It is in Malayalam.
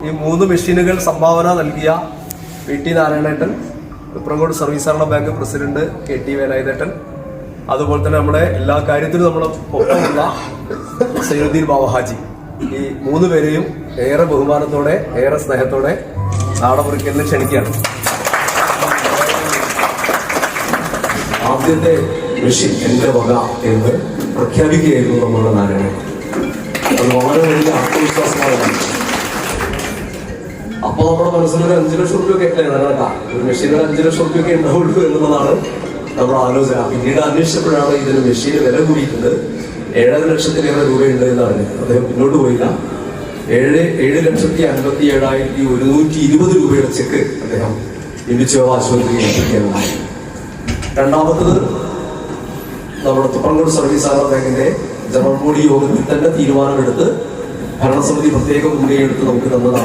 ഈ 3 മെഷീനുകൾ സംഭാവന നൽകിയ പി.ടി. നാരായണേട്ടൻ, വിപ്രംകോട് സർവീസ് സഹകരണ ബാങ്ക് പ്രസിഡന്റ് കെ.ടി. വേലായുധേട്ടൻ, അതുപോലെ തന്നെ നമ്മുടെ എല്ലാ കാര്യത്തിലും നമ്മളെ ഒപ്പമുള്ള സൈനുദ്ദീൻ ബാവ ഹാജി, ഈ 3 പേരെയും ഏറെ ബഹുമാനത്തോടെ ഏറെ സ്നേഹത്തോടെ നാടമുറിക്കലിന് ക്ഷണിക്കുകയാണ്. ആദ്യത്തെ മെഷീൻ എന്റെ വക എന്ന് പ്രഖ്യാപിക്കുകയായിരുന്നു നമ്മുടെ നാരായണൻ. അത് വളരെ വലിയ ആത്മവിശ്വാസമാണ്. അപ്പൊ നമ്മുടെ മനസ്സിലൊരു 5 ലക്ഷം റുപ്യൊക്കെ നടക്കാം, ഒരു മെഷീനിൽ 5 ലക്ഷം റുപ്യൊക്കെ ഉണ്ടാവുള്ളൂ എന്നുള്ളതാണ് നമ്മുടെ ആലോചന. പിന്നീട് അന്വേഷിച്ചപ്പോഴാണ് ഇതിന് മെഷീന് വില കൂടിയിട്ടുണ്ട്, 7.5 ലക്ഷത്തിലേറെ രൂപയുണ്ട് എന്നറിഞ്ഞു. അദ്ദേഹം പിന്നോട്ട് പോയില്ല. 7,57,120 രൂപയുടെ ചെക്ക് അദ്ദേഹം ഇന്ത്യച്ചോവ ആശുപത്രിയിൽ എത്തിക്കുകയാണ്. രണ്ടാമത്തത് നമ്മുടെ തുപ്രംകോട് സർവീസ് സഹകരണ ബാങ്കിന്റെ ജനറൽ ബോഡി യോഗത്തിൽ തന്നെ തീരുമാനമെടുത്ത് ഭരണസമിതി പ്രത്യേക മുൻകൈയെടുത്ത് നമുക്ക് തന്നതാണ്.